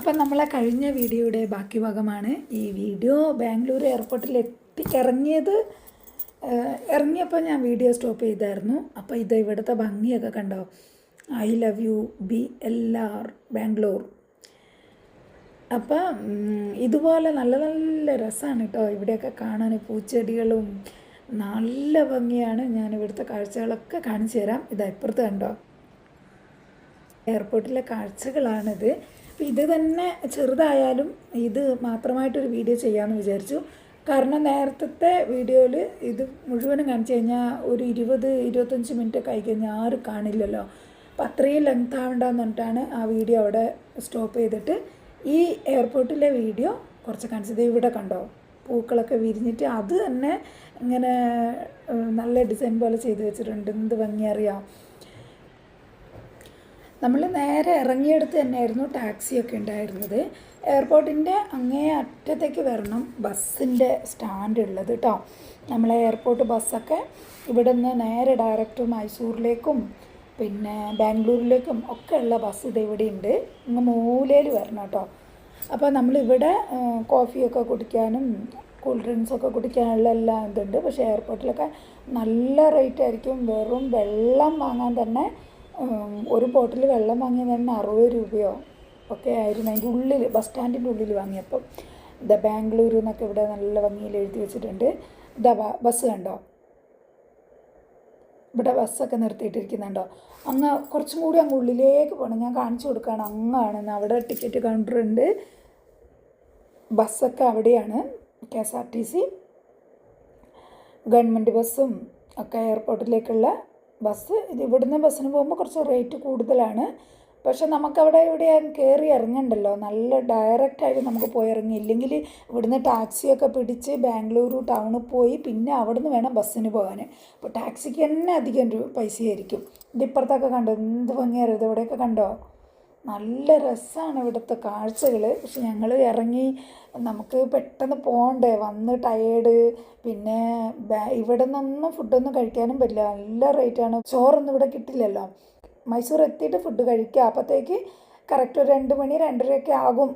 അപ്പം നമ്മളെ കഴിഞ്ഞ വീഡിയോയുടെ ബാക്കി ഭാഗമാണ് ഈ വീഡിയോ. ബാംഗ്ലൂർ എയർപോർട്ടിൽ ഇറങ്ങിയപ്പോൾ ഞാൻ വീഡിയോ സ്റ്റോപ്പ് ചെയ്തായിരുന്നു. അപ്പോൾ ഇത് ഇവിടുത്തെ ഭംഗിയൊക്കെ കണ്ടോ. I love you BLR Bangalore. അപ്പം ഇതുപോലെ നല്ല നല്ല രസമാണ് കേട്ടോ ഇവിടെയൊക്കെ കാണാൻ. പൂച്ചെടികളും നല്ല ഭംഗിയാണ്. ഞാൻ ഇവിടുത്തെ കാഴ്ചകളൊക്കെ കാണിച്ചു തരാം. ഇതാ ഇപ്പുറത്ത് കണ്ടോ എയർപോർട്ടിലെ കാഴ്ചകളാണിത്. അപ്പോൾ ഇത് തന്നെ ചെറുതായാലും ഇത് മാത്രമായിട്ടൊരു വീഡിയോ ചെയ്യാമെന്ന് വിചാരിച്ചു. കാരണം നേരത്തെ വീഡിയോയിൽ ഇത് മുഴുവനും കാണിച്ചു കഴിഞ്ഞാൽ ഒരു 20-25 മിനിറ്റ് ഒക്കെ ആയിക്കഴിഞ്ഞാൽ ആരും കാണില്ലല്ലോ. അപ്പോൾ അത്രയും ലെങ്ത് ആവണ്ടെന്ന് പറഞ്ഞിട്ടാണ് ആ വീഡിയോ അവിടെ സ്റ്റോപ്പ് ചെയ്തിട്ട് ഈ എയർപോർട്ടിലെ വീഡിയോ കുറച്ച് കാണിച്ചത്. ഇവിടെ കണ്ടോ പൂക്കളൊക്കെ വിരിഞ്ഞിട്ട് അത് തന്നെ ഇങ്ങനെ നല്ല ഡിസൈൻ പോലെ ചെയ്ത് വെച്ചിട്ടുണ്ട്. എന്ത് ഭംഗി അറിയാം. നമ്മൾ നേരെ ഇറങ്ങിയെടുത്ത് തന്നെയായിരുന്നു ടാക്സിയൊക്കെ ഉണ്ടായിരുന്നത്. എയർപോർട്ടിൻ്റെ അങ്ങേ അറ്റത്തേക്ക് വരണം ബസ്സിൻ്റെ സ്റ്റാൻഡ് ഉള്ളത് കേട്ടോ. നമ്മളെ എയർപോർട്ട് ബസ്സൊക്കെ ഇവിടെ നിന്ന് നേരെ ഡയറക്റ്റ് മൈസൂരിലേക്കും പിന്നെ ബാംഗ്ലൂരിലേക്കും ഒക്കെ ഉള്ള ബസ് ഇത് ഇവിടെ ഉണ്ട്. ഇങ്ങ് മൂലയിൽ വരണം കേട്ടോ. അപ്പോൾ നമ്മളിവിടെ കോഫിയൊക്കെ കുടിക്കാനും കൂൾ ഡ്രിങ്ക്സൊക്കെ കുടിക്കാനുള്ള എല്ലാം ഇതുണ്ട്. പക്ഷേ എയർപോർട്ടിലൊക്കെ നല്ല റേറ്റ് ആയിരിക്കും. വെറും വെള്ളം വാങ്ങാൻ തന്നെ ഒരു ബോട്ടിൽ വെള്ളം വാങ്ങിയത് തന്നെ 60 രൂപയോ ഒക്കെ ആയിരുന്നു. അതിൻ്റെ ഉള്ളിൽ ബസ് സ്റ്റാൻഡിൻ്റെ ഉള്ളിൽ വാങ്ങിയപ്പം ഇതാ ബാംഗ്ലൂർ എന്നൊക്കെ ഇവിടെ നല്ല ഭംഗിയിൽ എഴുതി വെച്ചിട്ടുണ്ട്. ഇതാ ബസ് കണ്ടോ, ഇവിടെ ബസ്സൊക്കെ നിർത്തിയിട്ടിരിക്കുന്നുണ്ടോ. അങ്ങ് കുറച്ചും കൂടി അങ്ങ് ഉള്ളിലേക്ക് പോകണം. ഞാൻ കാണിച്ചു കൊടുക്കുകയാണ്. അങ്ങാണ് അവിടെ ടിക്കറ്റ് കൗണ്ടർ ഉണ്ട്. ബസ്സൊക്കെ അവിടെയാണ്. KSRTC ഗവൺമെൻറ് ബസ്സും ഒക്കെ എയർപോർട്ടിലേക്കുള്ള ബസ്. ഇത് ഇവിടുന്ന് ബസ്സിന് പോകുമ്പോൾ കുറച്ച് റേറ്റ് കൂടുതലാണ്. പക്ഷെ നമുക്കവിടെ എവിടെയാണ് കയറി ഇറങ്ങണ്ടല്ലോ. നല്ല ഡയറക്റ്റായിട്ട് നമുക്ക് പോയി ഇറങ്ങി. ഇല്ലെങ്കിൽ ഇവിടുന്ന് ടാക്സിയൊക്കെ പിടിച്ച് ബാംഗ്ലൂർ ടൗണിൽ പോയി പിന്നെ അവിടുന്ന് വേണം ബസ്സിന് പോകാൻ. അപ്പോൾ ടാക്സിക്ക് തന്നെ അധികം പൈസയായിരിക്കും. ഇതിപ്പുറത്തൊക്കെ കണ്ടോ എന്ത് ഭംഗിയായിരുന്നു. ഇവിടെയൊക്കെ കണ്ടോ നല്ല രസമാണ് ഇവിടുത്തെ കാഴ്ചകൾ. പക്ഷെ ഞങ്ങൾ ഇറങ്ങി നമുക്ക് പെട്ടെന്ന് പോകണ്ടേ, വന്ന് ടയേർഡ്. പിന്നെ ഇവിടെ നിന്നൊന്നും ഫുഡൊന്നും കഴിക്കാനും പറ്റില്ല. നല്ല റേറ്റാണ്. ചോറൊന്നും ഇവിടെ കിട്ടില്ലല്ലോ. മൈസൂർ എത്തിയിട്ട് ഫുഡ് കഴിക്കുക. അപ്പോഴത്തേക്ക് കറക്റ്റ് ഒരു 2 മണി 2:30 ആകും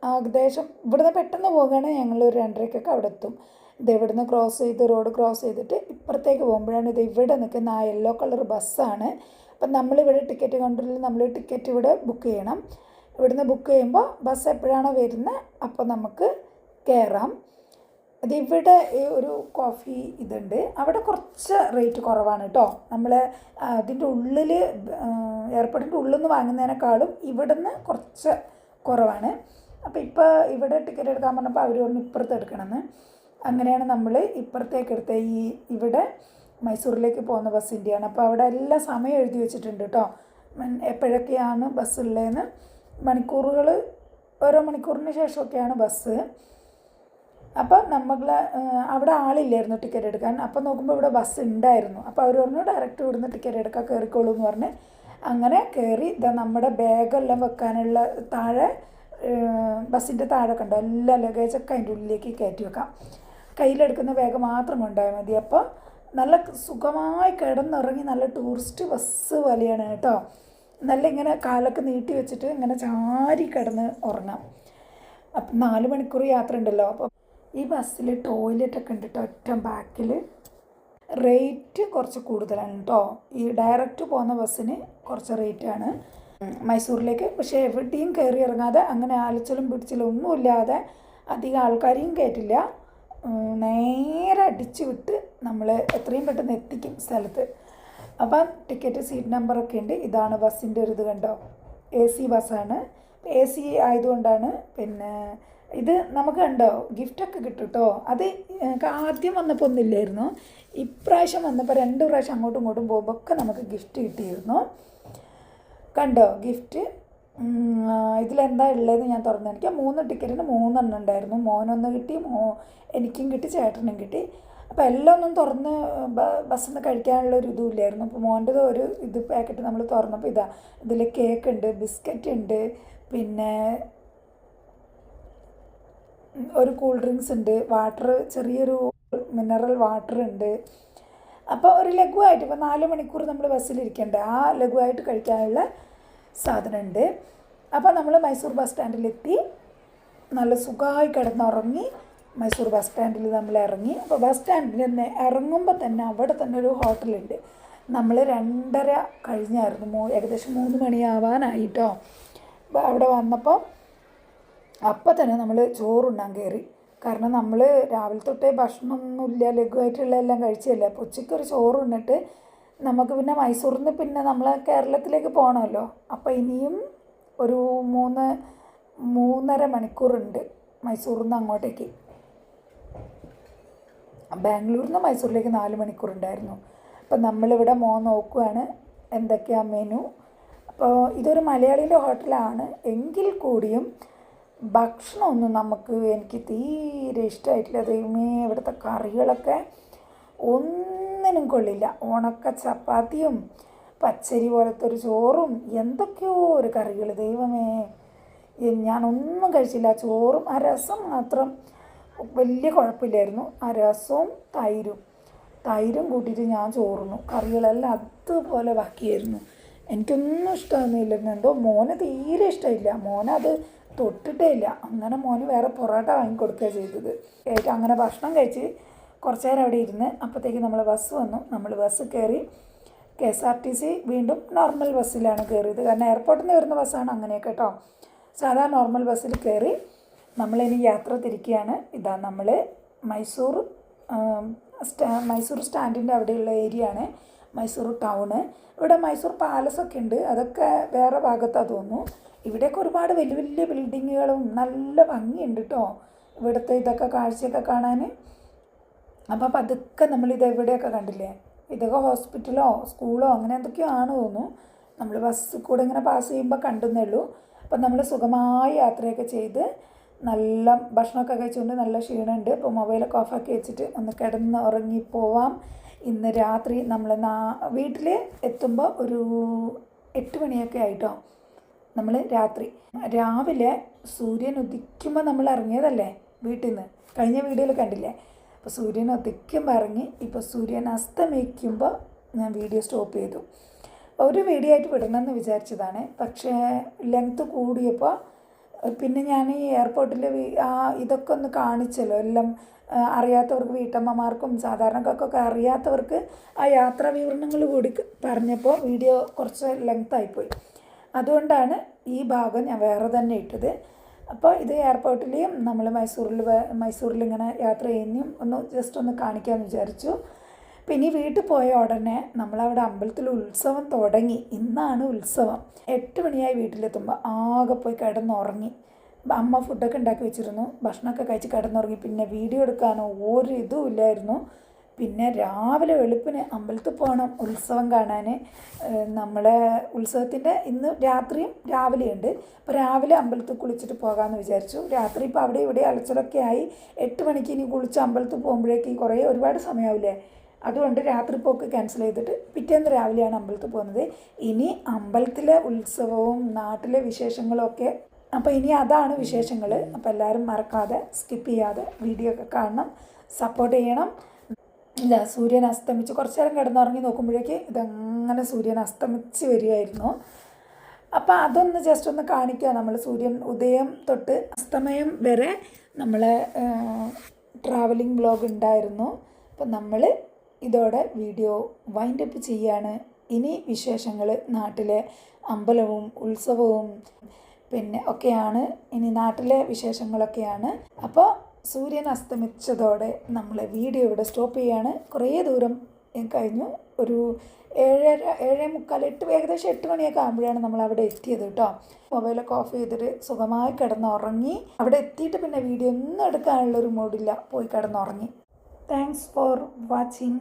ഏകദേശം. ഇവിടുന്ന് പെട്ടെന്ന് പോകുകയാണെങ്കിൽ ഞങ്ങൾ ഒരു 2:30 അവിടെ എത്തും. ഇത് ഇവിടുന്ന് ക്രോസ് ചെയ്ത് റോഡ് ക്രോസ് ചെയ്തിട്ട് ഇപ്പുറത്തേക്ക് പോകുമ്പോഴാണ് ഇത് ഇവിടെ നിൽക്കുന്ന ആ യെല്ലോ കളർ ബസ്സാണ്. അപ്പം നമ്മളിവിടെ ടിക്കറ്റ് കൗണ്ടറിൽ നമ്മൾ ടിക്കറ്റ് ഇവിടെ ബുക്ക് ചെയ്യണം. ഇവിടുന്ന് ബുക്ക് ചെയ്യുമ്പോൾ ബസ് എപ്പോഴാണോ വരുന്നത് അപ്പോൾ നമുക്ക് കയറാം. അത് ഇവിടെ ഒരു കോഫി ഇതുണ്ട്. അവിടെ കുറച്ച് റേറ്റ് കുറവാണ് കേട്ടോ. നമ്മൾ അതിൻ്റെ ഉള്ളിൽ എയർപോർട്ടിൻ്റെ ഉള്ളിൽ നിന്ന് വാങ്ങുന്നതിനേക്കാളും ഇവിടുന്ന് കുറച്ച് കുറവാണ്. അപ്പോൾ ഇപ്പോൾ ഇവിടെ ടിക്കറ്റ് എടുക്കാൻ പറഞ്ഞപ്പോൾ അവർ പറഞ്ഞു ഇപ്പുറത്ത് എടുക്കണമെന്ന്. അങ്ങനെയാണ് നമ്മൾ ഇപ്പുറത്തേക്ക് എടുത്തത്. ഇവിടെ മൈസൂരിലേക്ക് പോകുന്ന ബസ്സിൻ്റെയാണ്. അപ്പോൾ അവിടെ എല്ലാ സമയം എഴുതി വെച്ചിട്ടുണ്ട് കേട്ടോ. എപ്പോഴൊക്കെയാണ് ബസ് ഉള്ളതെന്ന്. മണിക്കൂറുകൾ ഓരോ മണിക്കൂറിന് ശേഷമൊക്കെയാണ് ബസ്. അപ്പോൾ നമ്മൾ അവിടെ ആളില്ലായിരുന്നു ടിക്കറ്റ് എടുക്കാൻ. അപ്പോൾ നോക്കുമ്പോൾ ഇവിടെ ബസ് ഉണ്ടായിരുന്നു. അപ്പോൾ അവർ പറഞ്ഞു ഡയറക്റ്റ് ഇവിടുന്ന് ടിക്കറ്റ് എടുക്കാൻ കയറിക്കോളൂ എന്ന് പറഞ്ഞ് അങ്ങനെ കയറി. ഇതാ നമ്മുടെ ബാഗെല്ലാം വെക്കാനുള്ള താഴെ ബസ്സിൻ്റെ താഴെ കണ്ടോ എല്ലാ ലഗേജൊക്കെ അതിൻ്റെ ഉള്ളിലേക്ക് കയറ്റി വെക്കാം. കയ്യിലെടുക്കുന്ന ബാഗ് മാത്രം കൊണ്ടുപോയാൽ മതി. അപ്പോൾ നല്ല സുഖമായി കിടന്നിറങ്ങി നല്ല ടൂറിസ്റ്റ് ബസ് പോലെയാണ് കേട്ടോ. നല്ല ഇങ്ങനെ കാലൊക്കെ നീട്ടി വെച്ചിട്ട് ഇങ്ങനെ ചാരി കിടന്ന് ഉറങ്ങാം. അപ്പം 4 മണിക്കൂർ യാത്ര ഉണ്ടല്ലോ. അപ്പോൾ ഈ ബസ്സിൽ ടോയ്ലറ്റൊക്കെ ഉണ്ട് കേട്ടോ. ഏറ്റവും ബാക്കിൽ റേറ്റ് കുറച്ച് കൂടുതലാണ് കേട്ടോ. ഈ ഡയറക്റ്റ് പോകുന്ന ബസ്സിന് കുറച്ച് റേറ്റാണ് മൈസൂരിലേക്ക്. പക്ഷേ എവിടെയും കയറി ഇറങ്ങാതെ അങ്ങനെ ആലച്ചലും പിടിച്ചലും ഒന്നുമില്ലാതെ അധികം ആൾക്കാരെയും കയറ്റില്ല. നേരെ അടിച്ച് വിട്ട് നമ്മൾ എത്രയും പെട്ടെന്ന് എത്തിക്കും സ്ഥലത്ത്. അപ്പം ടിക്കറ്റ് സീറ്റ് നമ്പറൊക്കെ ഉണ്ട്. ഇതാണ് ബസ്സിൻ്റെ ഒരു ഇത് കണ്ടോ. AC ബസ്സാണ്. AC ആയതുകൊണ്ടാണ്. പിന്നെ ഇത് നമുക്ക് കണ്ടോ ഗിഫ്റ്റൊക്കെ കിട്ടും കേട്ടോ. അത് ആദ്യം വന്നപ്പോൾ ഒന്നുമില്ലായിരുന്നു. ഇപ്രാവശ്യം വന്നപ്പോൾ 2 പ്രാവശ്യം അങ്ങോട്ടും ഇങ്ങോട്ടും പോകുമ്പോൾ ഒക്കെ നമുക്ക് ഗിഫ്റ്റ് കിട്ടിയിരുന്നു. കണ്ടോ ഗിഫ്റ്റ്. ഇതിലെന്താ ഉള്ളതെന്ന് ഞാൻ തുറന്ന് എനിക്ക് 3 ടിക്കറ്റിന് 3 എണ്ണം ഉണ്ടായിരുന്നു. മോനൊന്ന് കിട്ടി, എനിക്കും കിട്ടി, ചേട്ടനും കിട്ടി. അപ്പോൾ എല്ലാം ഒന്നും തുറന്ന് ബസ്സിൽ നിന്ന് കഴിക്കാനുള്ളൊരു ഇതും ഇല്ലായിരുന്നു. അപ്പോൾ മോൻ്റെ ഒരു പാക്കറ്റ് നമ്മൾ തുറന്നപ്പോൾ ഇതിൽ കേക്ക് ഉണ്ട്, ബിസ്ക്കറ്റ് ഉണ്ട്, പിന്നെ ഒരു കൂൾ ഡ്രിങ്ക്സ് ഉണ്ട്, വാട്ടർ ചെറിയൊരു മിനറൽ വാട്ടർ ഉണ്ട്. അപ്പോൾ ഒരു ലഘുവായിട്ട് ഇപ്പോൾ 4 മണിക്കൂർ നമ്മൾ ബസ്സിലിരിക്കേണ്ട ആ ലഘുവായിട്ട് കഴിക്കാനുള്ള സാധനമുണ്ട്. അപ്പോൾ നമ്മൾ മൈസൂർ ബസ് സ്റ്റാൻഡിലെത്തി, നല്ല സുഖമായി കിടന്നുറങ്ങി. മൈസൂർ ബസ് സ്റ്റാൻഡിൽ നമ്മൾ ഇറങ്ങി. അപ്പോൾ ബസ് സ്റ്റാൻഡിൽ തന്നെ ഇറങ്ങുമ്പോൾ തന്നെ അവിടെ തന്നെ ഒരു ഹോട്ടലുണ്ട്. നമ്മൾ 2:30 കഴിഞ്ഞായിരുന്നു, ഏകദേശം 3 മണിയാവാനായിട്ടോ. അവിടെ വന്നപ്പോൾ അപ്പം തന്നെ നമ്മൾ ചോറുണ്ണാൻ കയറി. കാരണം നമ്മൾ രാവിലെ തൊട്ടേ ഭക്ഷണമൊന്നുമില്ല, ലഘുവായിട്ടുള്ള എല്ലാം കഴിച്ചതല്ലേ. അപ്പോൾ ഉച്ചയ്ക്കൊരു ചോറുണ്ണിട്ട് നമുക്ക് പിന്നെ മൈസൂരിൽ നിന്ന് പിന്നെ നമ്മൾ കേരളത്തിലേക്ക് പോകണമല്ലോ. അപ്പോൾ ഇനിയും ഒരു 3-3.5 മണിക്കൂറുണ്ട് മൈസൂരിൽ നിന്ന് അങ്ങോട്ടേക്ക്. ബാംഗ്ലൂരിൽ നിന്ന് മൈസൂരിലേക്ക് 4 മണിക്കൂറുണ്ടായിരുന്നു. അപ്പം നമ്മളിവിടെ നോക്കുകയാണ് എന്തൊക്കെയാണ് മെനു. അപ്പോൾ ഇതൊരു മലയാളീൻ്റെ ഹോട്ടലാണ് എങ്കിൽ കൂടിയും ഭക്ഷണമൊന്നും എനിക്ക് തീരെ ഇഷ്ടമായിട്ടില്ല. ദൈവമേ, ഇവിടുത്തെ കറികളൊക്കെ ഒന്നിനും കൊള്ളില്ല. ഉണക്ക ചപ്പാത്തിയും പച്ചരി പോലത്തെ ഒരു ചോറും എന്തൊക്കെയോ ഒരു കറികൾ. ദൈവമേ, ഞാനൊന്നും കഴിച്ചില്ല. ചോറും ആ രസം മാത്രം വലിയ കുഴപ്പമില്ലായിരുന്നു. ആ രസവും തൈരും കൂട്ടിയിട്ട് ഞാൻ ചോറുന്നു. കറികളെല്ലാം അതുപോലെ ബാക്കിയായിരുന്നു. എനിക്കൊന്നും ഇഷ്ടമൊന്നുമില്ലായിരുന്നു. എന്തോ മോന് തീരെ ഇഷ്ടമില്ല. മോനത് തൊട്ടിട്ടേ ഇല്ല. അങ്ങനെ മോന് വേറെ പൊറോട്ട വാങ്ങിക്കൊടുക്കുക ചെയ്തത്. അങ്ങനെ ഭക്ഷണം കഴിച്ച് കുറച്ച് നേരം അവിടെ ഇരുന്ന് അപ്പോഴത്തേക്ക് നമ്മൾ ബസ് വന്നു. നമ്മൾ ബസ് കയറി. KSRTC വീണ്ടും നോർമൽ ബസ്സിലാണ് കയറിയത്. കാരണം എയർപോർട്ടിൽ നിന്ന് വരുന്ന ബസ്സാണ് അങ്ങനെയൊക്കെ കേട്ടോ. സാധാ നോർമൽ ബസ്സിൽ കയറി നമ്മളിനി യാത്ര തിരിക്കുകയാണ്. ഇതാ നമ്മൾ മൈസൂർ സ്റ്റാൻഡിൻ്റെ അവിടെയുള്ള ഏരിയ ആണ് മൈസൂർ ടൗണ്. ഇവിടെ മൈസൂർ പാലസൊക്കെ ഉണ്ട്, അതൊക്കെ വേറെ ഭാഗത്താണ് തോന്നുന്നു. ഇവിടെയൊക്കെ ഒരുപാട് വലിയ വലിയ ബിൽഡിങ്ങുകളും നല്ല ഭംഗിയുണ്ട് കേട്ടോ ഇവിടുത്തെ ഇതൊക്കെ കാഴ്ചയൊക്കെ കാണാൻ. അപ്പോൾ അതൊക്കെ നമ്മളിത് എവിടെയൊക്കെ കണ്ടില്ലേ, ഇതൊക്കെ ഹോസ്പിറ്റലോ സ്കൂളോ അങ്ങനെ എന്തൊക്കെയോ ആണ് തോന്നുന്നു. നമ്മൾ ബസ്സിൽ കൂടെ ഇങ്ങനെ പാസ് ചെയ്യുമ്പോൾ കണ്ടെന്നേ ഉള്ളൂ. അപ്പം നമ്മൾ സുഖമായി യാത്രയൊക്കെ ചെയ്ത് നല്ല ഭക്ഷണമൊക്കെ കഴിച്ചുകൊണ്ട് നല്ല ക്ഷീണമുണ്ട്. ഇപ്പോൾ മൊബൈലൊക്കെ ഓഫാക്കി വെച്ചിട്ട് ഒന്ന് കിടന്ന് ഉറങ്ങിപ്പോവാം. ഇന്ന് രാത്രി നമ്മൾ വീട്ടിൽ എത്തുമ്പോൾ ഒരു 8 മണിയൊക്കെ ആയിട്ടോ. നമ്മൾ രാവിലെ സൂര്യൻ ഉദിക്കുമ്പോൾ നമ്മൾ ഇറങ്ങിയതല്ലേ വീട്ടിൽ നിന്ന്, കഴിഞ്ഞ വീഡിയോയിൽ കണ്ടില്ലേ. അപ്പോൾ സൂര്യൻ ഉദിക്കുമ്പോൾ ഇറങ്ങി. ഇപ്പോൾ സൂര്യൻ അസ്തമിക്കുമ്പോൾ ഞാൻ വീഡിയോ സ്റ്റോപ്പ് ചെയ്തു. ഒരു വീഡിയോ ആയിട്ട് വിടണമെന്ന് വിചാരിച്ചതാണ്. പക്ഷേ ലെങ്ത്ത് കൂടിയപ്പോൾ പിന്നെ ഞാൻ ഈ എയർപോർട്ടിൽ ഇതൊക്കെ ഒന്ന് കാണിച്ചല്ലോ. എല്ലാം അറിയാത്തവർക്ക്, വീട്ടമ്മമാർക്കും സാധാരണക്കാർക്കൊക്കെ അറിയാത്തവർക്ക് ആ യാത്രാ വിവരണങ്ങൾ കൂടി പറഞ്ഞപ്പോൾ വീഡിയോ കുറച്ച് ലെങ്ത്തായിപ്പോയി. അതുകൊണ്ടാണ് ഈ ഭാഗം ഞാൻ വേറെ തന്നെ ഇട്ടത്. അപ്പോൾ ഇത് എയർപോർട്ടിലെയും നമ്മൾ മൈസൂരിൽ ഇങ്ങനെ യാത്ര ചെയ്യുന്നതും ജസ്റ്റ് ഒന്ന് കാണിക്കാമെന്ന് വിചാരിച്ചു. പിന്നെ ഈ വീട്ടിൽ പോയ ഉടനെ നമ്മളവിടെ അമ്പലത്തിൽ ഉത്സവം തുടങ്ങി. ഇന്നാണ് ഉത്സവം. 8 മണിയായി വീട്ടിലെത്തുമ്പോൾ ആകെ പോയി കിടന്നുറങ്ങി. അമ്മ ഫുഡൊക്കെ ഉണ്ടാക്കി വെച്ചിരുന്നു. ഭക്ഷണമൊക്കെ കഴിച്ച് കിടന്നുറങ്ങി. പിന്നെ വീഡിയോ എടുക്കാനോ ഒരു ഇതും ഇല്ലായിരുന്നു. പിന്നെ രാവിലെ വെളുപ്പിന് അമ്പലത്തിൽ പോകണം ഉത്സവം കാണാൻ. നമ്മളെ ഉത്സവത്തിൻ്റെ ഇന്ന് രാത്രിയും രാവിലെയുണ്ട്. അപ്പോൾ രാവിലെ അമ്പലത്തിൽ കുളിച്ചിട്ട് പോകാമെന്ന് വിചാരിച്ചു. രാത്രി ഇപ്പോൾ അവിടെ ഇവിടെ അലച്ചിലൊക്കെ ആയി. 8 മണിക്ക് ഇനി കുളിച്ച് അമ്പലത്തിൽ പോകുമ്പോഴേക്ക് ഒരുപാട് സമയമാവില്ലേ. അതുകൊണ്ട് രാത്രി പോക്ക് ക്യാൻസൽ ചെയ്തിട്ട് പിറ്റേന്ന് രാവിലെയാണ് അമ്പലത്തിൽ പോകുന്നത്. ഇനി അമ്പലത്തിലെ ഉത്സവവും നാട്ടിലെ വിശേഷങ്ങളും ഒക്കെ. അപ്പോൾ ഇനി അതാണ് വിശേഷങ്ങൾ. അപ്പോൾ എല്ലാവരും മറക്കാതെ സ്കിപ്പ് ചെയ്യാതെ വീഡിയോ ഒക്കെ കാണണം, സപ്പോർട്ട് ചെയ്യണം. ഇതാ സൂര്യൻ അസ്തമിച്ച് കുറച്ച് നേരം കിടന്നുറങ്ങി നോക്കുമ്പോഴേക്ക് ഇതങ്ങനെ സൂര്യൻ അസ്തമിച്ച് വരികയായിരുന്നു. അപ്പോൾ അതൊന്ന് ജസ്റ്റ് ഒന്ന് കാണിക്കുക. നമ്മൾ സൂര്യൻ ഉദയം തൊട്ട് അസ്തമയം വരെ നമ്മളെ ട്രാവലിംഗ് വ്ലോഗ് ഉണ്ടായിരുന്നു. അപ്പം നമ്മൾ ഇതോടെ വീഡിയോ വൈൻഡപ്പ് ചെയ്യാണ്. ഇനി വിശേഷങ്ങൾ നാട്ടിലെ അമ്പലവും ഉത്സവവും പിന്നെ ഒക്കെയാണ്. ഇനി നാട്ടിലെ വിശേഷങ്ങളൊക്കെയാണ്. അപ്പോൾ സൂര്യൻ അസ്തമിച്ചതോടെ നമ്മൾ വീഡിയോ ഇവിടെ സ്റ്റോപ്പ് ചെയ്യാണ്. കുറേ ദൂരം കഴിഞ്ഞു. ഒരു 7:30, 7:45, 8, ഏകദേശം 8 മണിയൊക്കെ ആകുമ്പോഴാണ് നമ്മൾ അവിടെ എത്തിയത് കേട്ടോ. മൊബൈലൊക്കെ ഓഫ് ചെയ്തിട്ട് സുഖമായി കിടന്നുറങ്ങി. അവിടെ എത്തിയിട്ട് പിന്നെ വീഡിയോ ഒന്നും എടുക്കാനുള്ളൊരു മൂഡില്ല, പോയി കിടന്നുറങ്ങി. Thanks for watching.